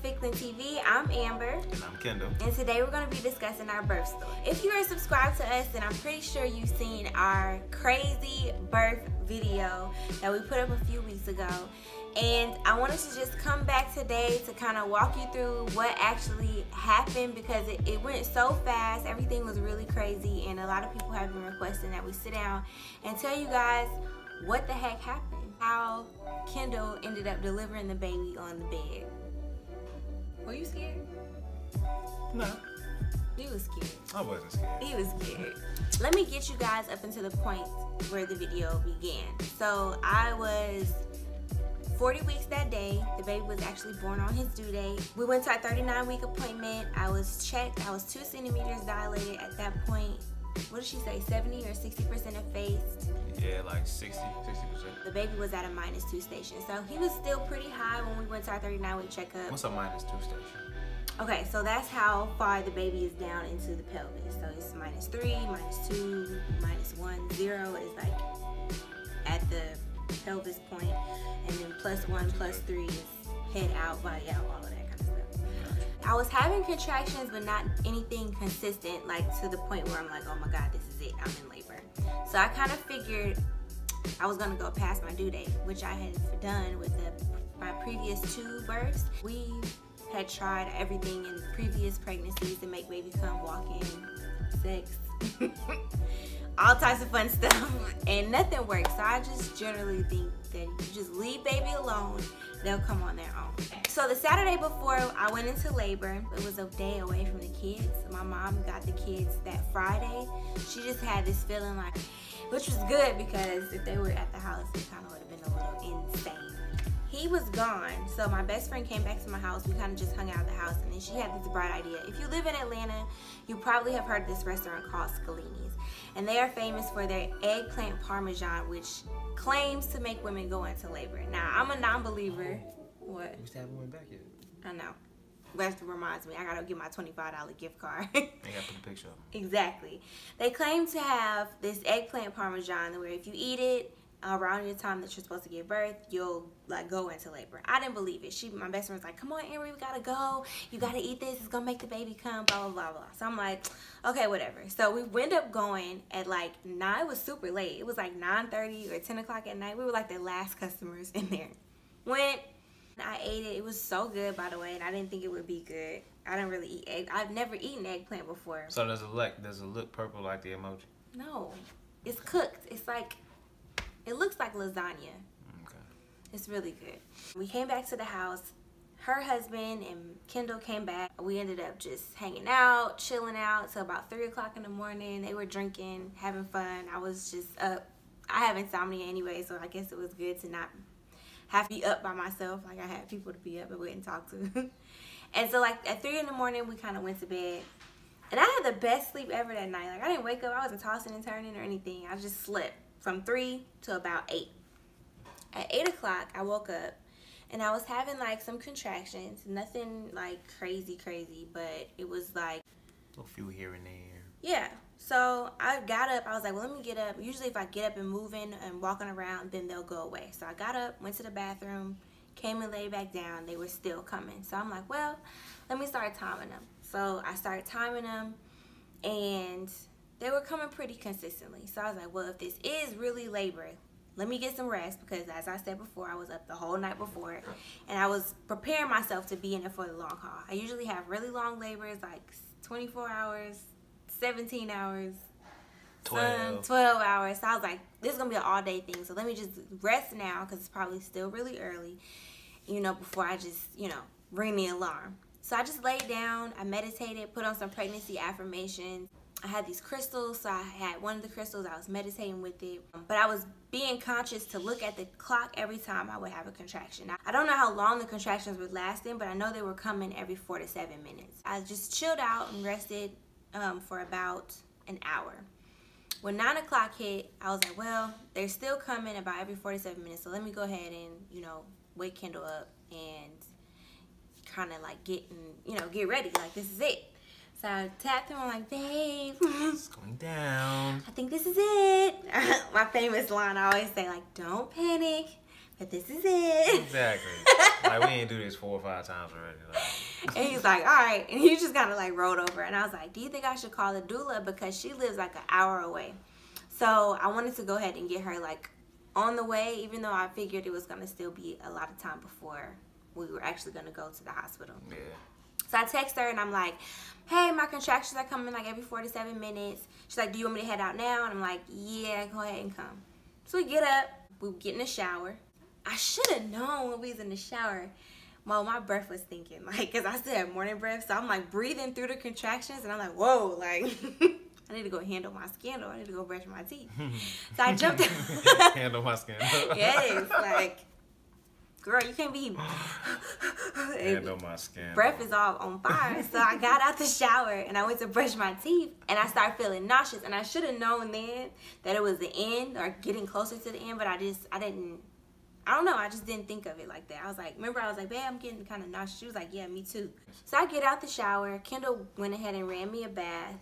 FicklinTV. I'm Amber. And I'm Kendall. And today we're going to be discussing our birth story. If you are subscribed to us, then I'm pretty sure you've seen our crazy birth video that we put up a few weeks ago. And I wanted to just come back today to kind of walk you through what actually happened, because it went so fast. Everything was really crazy, and a lot of people have been requesting that we sit down and tell you guys what the heck happened. How Kendall ended up delivering the baby on the bed. Were you scared? No. He was scared. I wasn't scared. He was scared. Let me get you guys up into the point where the video began. So I was 40 weeks that day. The baby was actually born on his due date. We went to our 39-week appointment. I was checked. I was 2 centimeters dilated at that point. What did she say, 70 or 60% effaced? Yeah, like 60%. The baby was at a -2 station. So he was still pretty high when we went to our 39-week checkup. What's a -2 station? Okay, so that's how far the baby is down into the pelvis. So it's -3, -2, -1, 0 is like at the pelvis point, and then +1, +3 is head out, body out, all of that kind of stuff. I was having contractions, but not anything consistent, like to the point where I'm like, oh my God, this is it, I'm in labor. So I kind of figured I was gonna go past my due date, which I had done with my previous 2 births. We had tried everything in previous pregnancies to make baby come, walk-in, sex, all types of fun stuff, and nothing works. So I just generally think that you just leave baby alone, they'll come on their own. So the Saturday before I went into labor, it was a day away from the kids. My mom got the kids that Friday. She just had this feeling like, which was good, because if they were at the house, it kind of would have been a little insane. He was gone, so my best friend came back to my house. We kind of just hung out at the house, and then she had this bright idea. If you live in Atlanta, you probably have heard of this restaurant called Scalini's, and they are famous for their eggplant parmesan, which claims to make women go into labor. Now, I'm a non-believer. What? You still haven't went back yet. I know. That reminds me, I gotta get my $25 gift card. They gotta put a picture of them. Exactly. They claim to have this eggplant parmesan where if you eat it around your time that you're supposed to give birth, you'll like go into labor. I didn't believe it. My best friend was like, come on, Amber, we gotta go. You gotta eat this. It's gonna make the baby come, blah, blah, blah, blah. So I'm like, okay, whatever. So we wound up going at like 9. It was super late. It was like 9:30 or 10 o'clock at night. We were like the last customers in there. Went, I ate it. It was so good, by the way, and I didn't think it would be good. I didn't really eat egg. I've never eaten eggplant before. So does it look purple like the emoji? No, it's cooked. It's like, it looks like lasagna. Okay. It's really good. We came back to the house. Her husband and Kendall came back. We ended up just hanging out, chilling out till about 3 o'clock in the morning. They were drinking, having fun. I was just up. I have insomnia anyway, so I guess it was good to not have to be up by myself. Like, I had people to be up and wouldn't talk to. And so like at 3 in the morning, we kind of went to bed. And I had the best sleep ever that night. Like, I didn't wake up. I wasn't tossing and turning or anything. I just slept from 3 to about 8. At 8 o'clock, I woke up and I was having like some contractions. Nothing like crazy, but it was like A few here and there. yeah. So I got up. I was like, well, let me get up. Usually if I get up and moving and walking around, then they'll go away. So I got up, went to the bathroom, came and laid back down. They were still coming. So I'm like, well, let me start timing them. So I started timing them, and they were coming pretty consistently. So I was like, well, if this is really labor, let me get some rest, because as I said before, I was up the whole night before, and I was preparing myself to be in it for the long haul. I usually have really long labors, like 24 hours, 17 hours, 12 hours. So I was like, this is going to be an all-day thing, so let me just rest now, because it's probably still really early, you know, before I just, you know, ring the alarm. So I just laid down, I meditated, put on some pregnancy affirmations. I had these crystals, so I had one of the crystals, I was meditating with it. But I was being conscious to look at the clock every time I would have a contraction. I don't know how long the contractions were lasting, but I know they were coming every 4 to 7 minutes. I just chilled out and rested for about an hour. When 9 o'clock hit, I was like, well, they're still coming about every 4 to 7 minutes, so let me go ahead and, you know, wake Kendall up and kind of like get ready, like this is it. So I tapped him, I'm like, babe, It's going down. I think this is it. My famous line I always say, like, don't panic, but this is it. Exactly. Like, we ain't do this 4 or 5 times already. Like. And he's like, all right. And he just kind of like rolled over. And I was like, do you think I should call a doula? Because she lives like an hour away. So I wanted to go ahead and get her like on the way, even though I figured it was going to still be a lot of time before we were actually going to go to the hospital. Yeah. So I text her and I'm like, hey, my contractions are coming like every 47 minutes. She's like, do you want me to head out now? And I'm like, yeah, go ahead and come. So we get up, we get in the shower. I should have known when we was in the shower. Well, my breath was thinking, like, because I still have morning breath. So I'm like breathing through the contractions and I'm like, whoa, like, I need to go handle my scandal. I need to go brush my teeth. So I jumped out. Handle my scandal. Yes, like, girl, you can't be. Handle my scandal. Breath is all on fire. So I got out the shower and I went to brush my teeth and I started feeling nauseous. And I should have known then that it was the end or getting closer to the end, but I don't know, I just didn't think of it like that. I was like, remember I was like, babe, I'm getting kind of nauseous. She was like, yeah, me too. So I get out the shower. Kendall went ahead and ran me a bath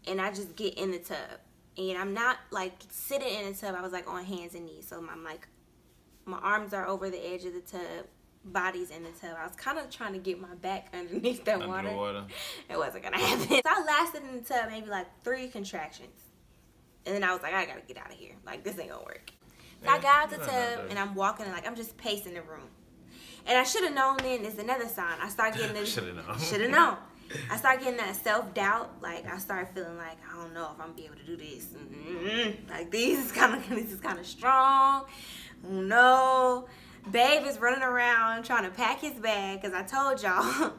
and I just get in the tub. And I'm not like sitting in the tub. I was like on hands and knees. So I'm like, my arms are over the edge of the tub, body's in the tub. I was kind of trying to get my back underneath that water. It wasn't gonna happen. So I lasted in the tub maybe like 3 contractions. And then I was like, I gotta get out of here. Like, this ain't gonna work. So I got out the tub and I'm walking and like I'm just pacing the room. And I should have known then there's another sign. I start getting this. Should have known. Should have known. I start getting that self-doubt. Like I start feeling like I don't know if I'm gonna be able to do this. Like this is kind of strong. Oh no. Babe is running around trying to pack his bag because I told y'all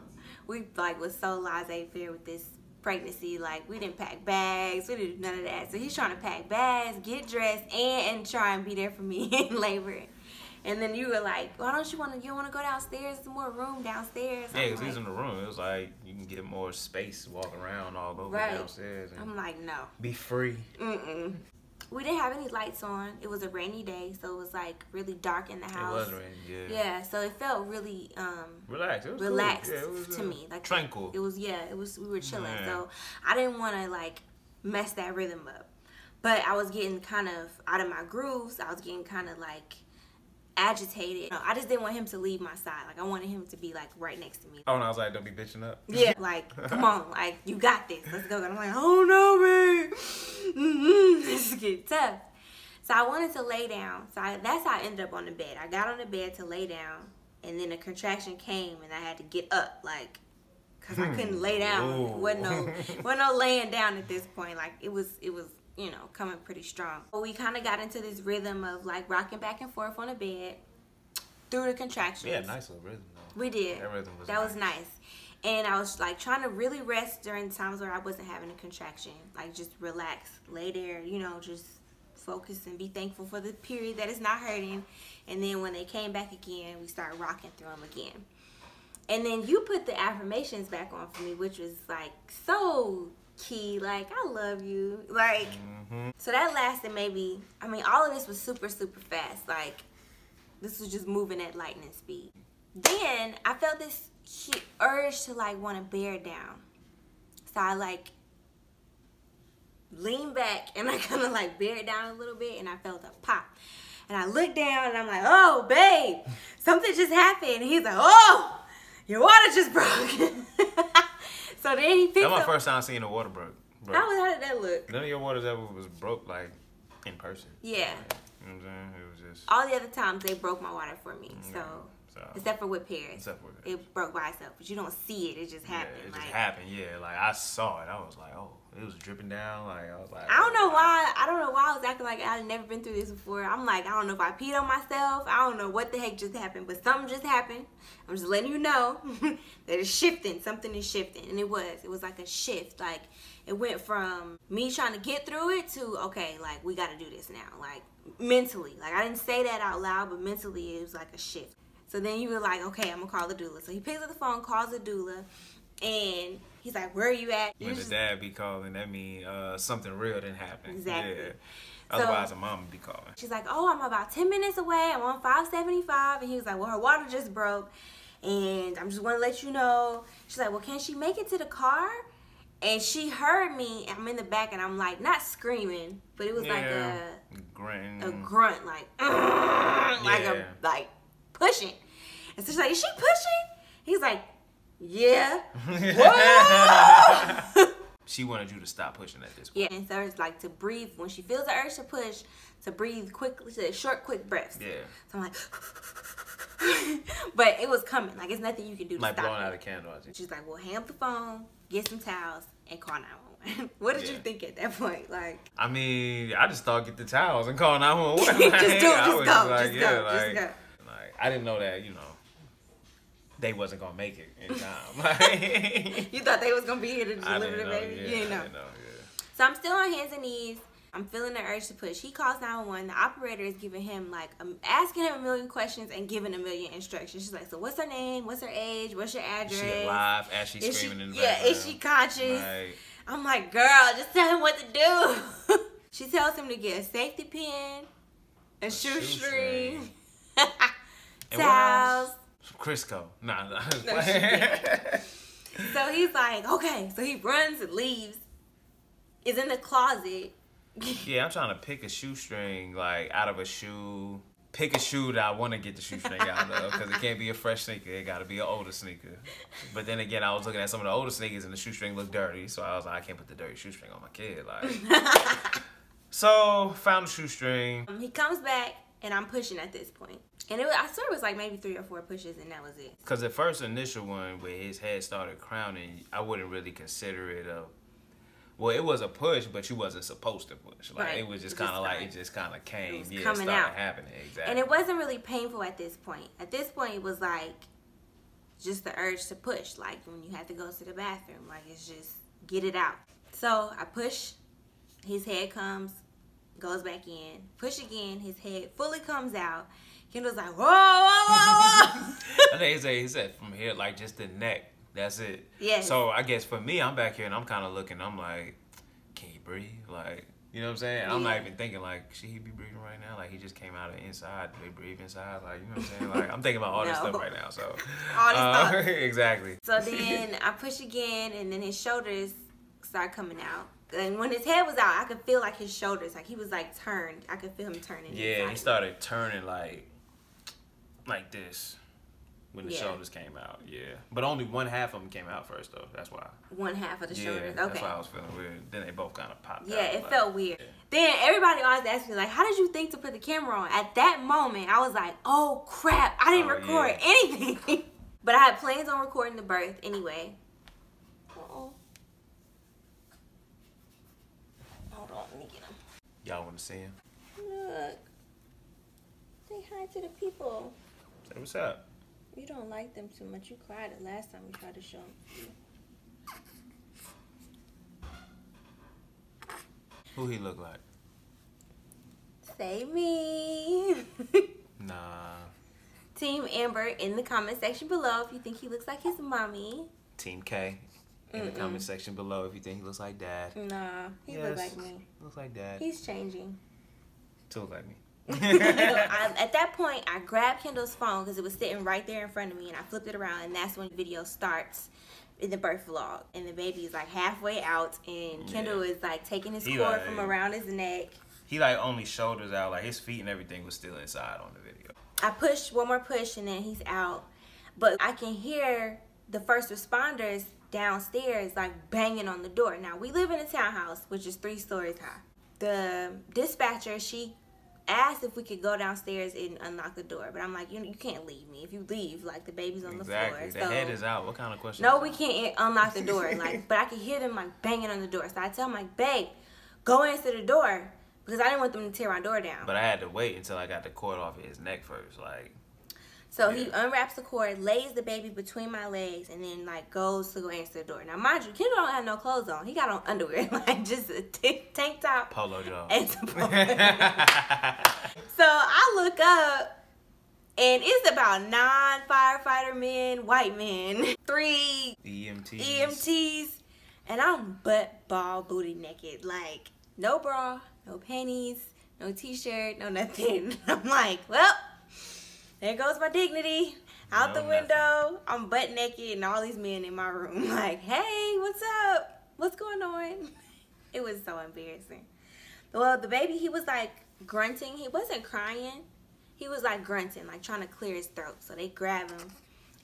we like was so laissez-faire with this pregnancy. Like we didn't pack bags, we didn't do none of that. So he's trying to pack bags, get dressed, and try and be there for me in labor. And then you were like, why don't you want to go downstairs? There's more room downstairs. Yeah, because he's in the room. It was like you can get more space, walk around all over downstairs. And I'm like, no. Be free. We didn't have any lights on. It was a rainy day, so it was like really dark in the house. It was rainy, yeah. Yeah, so it felt really relaxed. It was relaxed cool. Yeah, it was, to me. Like tranquil. It was we were chilling. So I didn't want to like mess that rhythm up. But I was getting kind of out of my grooves. I was getting kind of like agitated. I just didn't want him to leave my side. Like I wanted him to be like right next to me. Oh, and I was like, don't be bitching up. Yeah, like come on, like you got this. Let's go. And I'm like, oh no, babe. This is getting tough. So I wanted to lay down. So that's how I ended up on the bed. I got on the bed to lay down, and then a contraction came, and I had to get up, like, cause I couldn't lay down. Wasn't no laying down at this point. Like it was. You know, coming pretty strong. But we kind of got into this rhythm of like rocking back and forth on the bed through the contractions. Yeah, nice little rhythm though. We did. That rhythm was was nice. And I was like trying to really rest during times where I wasn't having a contraction. Like just relax, lay there, you know, just focus and be thankful for the period that it's not hurting. And then when they came back again, we started rocking through them again. And then you put the affirmations back on for me, which was like so key. Like, I love you. Like, so that lasted maybe, I mean, all of this was super, super fast. Like, this was just moving at lightning speed. Then I felt this urge to like want to bear down. So I like leaned back and I kind of like bared down a little bit and I felt a pop. And I looked down and I'm like, oh, babe, something just happened. And he's like, oh, your water just broke. So then he picked up. That's my first time seeing the water broke. How did that look? None of your waters ever was broke like in person. Yeah. You know what I'm saying? It was just. All the other times they broke my water for me. So except for with Paris. Except for it broke by itself. But you don't see it. It just happened. Yeah, it just happened, yeah. Like I saw it. I was like, oh, it was dripping down. Like I was like, I don't know why I was acting like I had never been through this before. I'm like, I don't know if I peed on myself. I don't know what the heck just happened, but something just happened. I'm just letting you know that it's shifting. Something is shifting. And it was like a shift. Like it went from me trying to get through it to, okay, like we gotta do this now. Like mentally. Like I didn't say that out loud, but mentally it was like a shift. So then you were like, okay, I'm gonna call the doula. So he picks up the phone, calls the doula, and he's like, where are you at? When the dad be calling, that means something real didn't happen. Exactly. Yeah. Otherwise, a mom would be calling. She's like, oh, I'm about 10 minutes away. I'm on 575. And he was like, well, her water just broke. And I'm just want to let you know. She's like, well, can she make it to the car? And she heard me. I'm in the back, and I'm like, not screaming, but it was like a grunt, like like pushing. And so she's like, is she pushing? He's like, yeah. Whoa! She wanted you to stop pushing at this point. Yeah, and so it's like to breathe when she feels the urge to push, to breathe quickly, to short, quick breaths. Yeah. So I'm like, but it was coming. Like, it's nothing you can do to stop it. Like blowing out a candle. I think. She's like, well, hang up the phone, get some towels, and call 911. What did you think at that point? Like, I mean, I just thought get the towels and call 911. Just do it. Just go. Like, I didn't know that, you know, they wasn't gonna make it in time. You thought they was gonna be here to deliver the baby? Yeah, you didn't know. I didn't know, yeah. So I'm still on hands and knees. I'm feeling the urge to push. He calls 911. The operator is giving him, like, asking him a million questions and giving a million instructions. She's like, so what's her name? What's her age? What's your address? Is she alive as she's screaming in the background? Yeah, is she conscious? Right. I'm like, girl, just tell him what to do. She tells him to get a safety pin, a shoestring, towels. Crisco. Nah. So he's like, okay. So he runs and leaves. Is in the closet. Yeah, I'm trying to pick a shoestring, like, out of a shoe. Pick a shoe that I want to get the shoestring out of, because it can't be a fresh sneaker. It got to be an older sneaker. But then again, I was looking at some of the older sneakers, and the shoestring looked dirty. So I was like, I can't put the dirty shoestring on my kid. Like, so, found the shoestring. He comes back, and I'm pushing at this point. And I swear it was like maybe 3 or 4 pushes, and that was it. Because the first initial one, where his head started crowning, I wouldn't really consider it a... Well, it was a push, but you wasn't supposed to push. Like, right. It was just kind of like, it just kind of came. It yeah, coming it started out. happening. Exactly. And it wasn't really painful at this point. At this point, it was like just the urge to push. Like when you had to go to the bathroom. Like, it's just get it out. So I push. His head comes, goes back in. Push again. His head fully comes out. Kendall's like, whoa, whoa, whoa, whoa. I think he said from here, like just the neck. That's it. Yeah. So I guess for me, I'm back here and I'm kind of looking. I'm like, can he breathe? Like, you know what I'm saying? Yeah. I'm not even thinking like, should he be breathing right now? Like he just came out of inside. Do they breathe inside? Like, you know what I'm saying? Like I'm thinking about all this stuff right now. So all this stuff. Exactly. So then I push again, and then his shoulders start coming out. And when his head was out, I could feel like his shoulders, like he was like turned. I could feel him turning. Yeah, he started turning like this. When the shoulders came out, yeah. But only one half of them came out first, though. That's why. One half of the shoulders, okay. That's why I was feeling weird. Then they both kind of popped out. Yeah, it felt weird. Yeah. Then everybody always asked me, like, how did you think to put the camera on? At that moment, I was like, oh, crap. I didn't record anything. But I had plans on recording the birth anyway. Uh-oh. Hold on, let me get him. Y'all want to see him? Look. Say hi to the people. Say what's up. You don't like them too much. You cried the last time we tried to show them. Who he look like? Say me. Nah. Team Amber in the comment section below if you think he looks like his mommy. Team K in the comment section below if you think he looks like dad. Nah, he looks like me. Looks like dad. He's changing. To look like me. At that point, I grabbed Kendall's phone because it was sitting right there in front of me, and I flipped it around, and that's when the video starts in the birth vlog. And the baby is like halfway out, and Kendall is like taking his cord from around his neck. He like only shoulders out, like his feet and everything was still inside on the video. I pushed one more push, and then he's out. But I can hear the first responders downstairs like banging on the door. Now, we live in a townhouse, which is 3 stories high. The dispatcher, she asked if we could go downstairs and unlock the door, but I'm like, you can't leave me. If you leave, like, the baby's on the floor. The head is out. What kind of question? No, we can't unlock the door. Like, but I could hear them like banging on the door. So I tell him like, babe, go answer the door, because I didn't want them to tear my door down. But I had to wait until I got the cord off of his neck first, like. So he unwraps the cord, lays the baby between my legs, and then like goes to go answer the door. Now, mind you, Kendall don't have no clothes on. He got on underwear, like just a tank top, polo job, and some polo. So I look up, and it's about 9 firefighter men, white men, 3 EMTs, and I'm butt ball booty naked, like no bra, no panties, no t-shirt, no nothing. I'm like, well, there goes my dignity out the window. I'm butt naked and all these men in my room like, hey, what's up? What's going on? It was so embarrassing. Well, the baby, he was like grunting. He wasn't crying. He was like grunting, like trying to clear his throat. So they grab him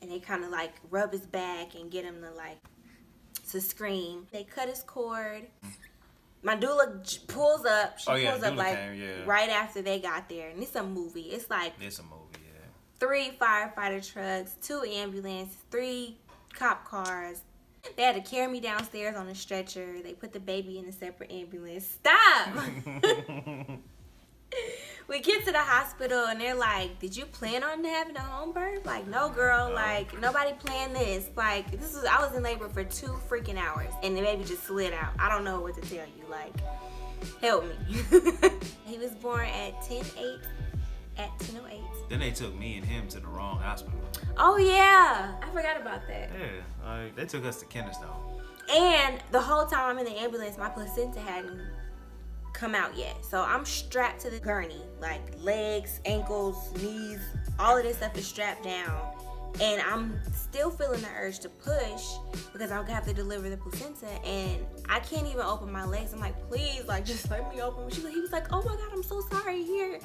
and they kind of like rub his back and get him to scream. They cut his cord. My doula pulls up. She pulls up like right after they got there. And it's a movie. It's a movie, yeah. 3 firefighter trucks, 2 ambulances, 3 cop cars. They had to carry me downstairs on a stretcher. They put the baby in a separate ambulance. Stop! We get to the hospital and they're like, did you plan on having a home birth? Like, no, girl. Like, nobody planned this. Like, I was in labor for 2 freaking hours and the baby just slid out. I don't know what to tell you. Like, help me. He was born at 10:08. At 10:08. Then they took me and him to the wrong hospital. Oh, yeah. I forgot about that. Yeah. They took us to Kennestown. And the whole time I'm in the ambulance, my placenta hadn't come out yet. So I'm strapped to the gurney, like legs, ankles, knees, all of this stuff is strapped down. And I'm still feeling the urge to push because I'm gonna have to deliver the placenta and I can't even open my legs. I'm like, please, like, just let me open. He was like, oh my God, I'm so sorry here.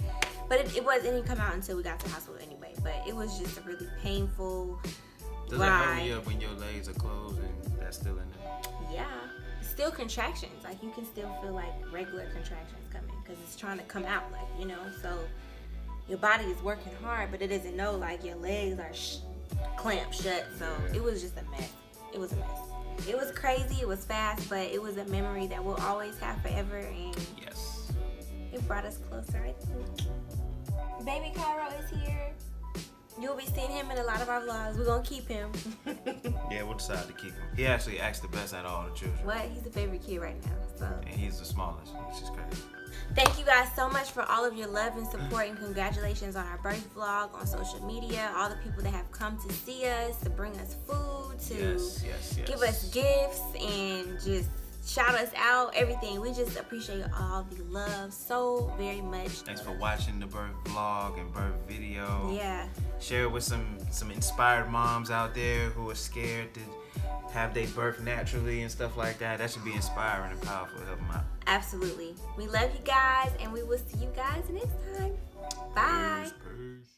But it didn't come out until we got to the hospital anyway. But it was just a really painful Does ride. It hurt you up when your legs are closed and that's still in there? Yeah. Still contractions, like you can still feel like regular contractions coming because it's trying to come out, like, you know, so your body is working hard but it doesn't know, like, your legs are clamped shut. So it was just a mess. It was a mess. It was crazy, it was fast, but it was a memory that we'll always have forever. And yes, it brought us closer, I think. Baby Cairo is here. You'll be seeing him in a lot of our vlogs. We're gonna keep him. Yeah, we'll decide to keep him. He actually acts the best out of all the children. What? He's the favorite kid right now. So. And he's the smallest, which is crazy. Thank you guys so much for all of your love and support, and congratulations on our birth vlog on social media. All the people that have come to see us, to bring us food, to give us gifts, and just shout us out, everything. We just appreciate all the love so very much. Thanks for watching the birth vlog and birth video. Yeah. Share it with some inspired moms out there who are scared to have their birth naturally and stuff like that. That should be inspiring and powerful. Help them out. Absolutely. We love you guys, and we will see you guys next time. Bye. Peace.